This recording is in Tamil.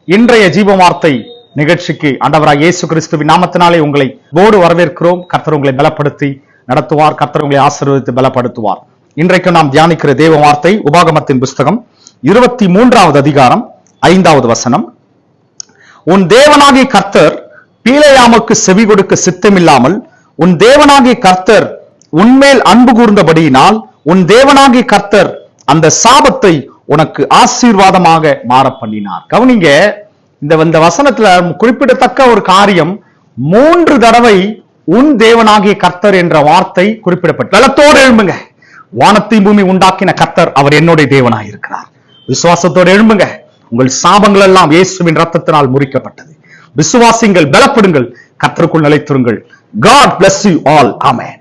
இன்றைய ஜீவ வார்த்தை நிகழ்ச்சிக்கு ஆண்டவராக இயேசு கிறிஸ்துவின் நாமத்தினாலே உங்களை போடு வரவேற்கிறோம். கர்த்தர் உங்களை பலப்படுத்தி நடத்துவார். கர்த்தர் உங்களை ஆசீர்வதித்து பலப்படுத்துவார். இன்றைக்கு நாம் தியானிக்கிற தேவ வார்த்தை உபாகமத்தின் புஸ்தகம் 23வது அதிகாரம் 5வது வசனம். உன் தேவனாகிய கர்த்தர் பீலேயாமுக்கு செவி கொடுக்க சித்தமில்லாமல் உன் தேவனாகிய கர்த்தர் உன்மேல் அன்பு கூர்ந்தபடியினால் உன் தேவனாகிய கர்த்தர் அந்த சாபத்தை உனக்கு ஆசீர்வாதமாக மாற பண்ணினார். கவனிங்க, இந்த வசனத்துல குறிப்பிடத்தக்க ஒரு காரியம், 3 தடவை உன் தேவனாகிய கர்த்தர் என்ற வார்த்தை குறிப்பிடப்பட்டு. பலத்தோடு எழும்புங்க, வானத்தை பூமி உண்டாக்கின கர்த்தர் அவர் என்னுடைய தேவனாய் இருக்கிறார். விசுவாசத்தோடு எழும்புங்க, உங்கள் சாபங்கள் எல்லாம் இயேசுவின் ரத்தத்தினால் முறிக்கப்பட்டது. விசுவாசிங்கள், பலப்படுங்கள், கர்த்தருக்குள் நிலைத்திருங்கள். God bless you all. Amen.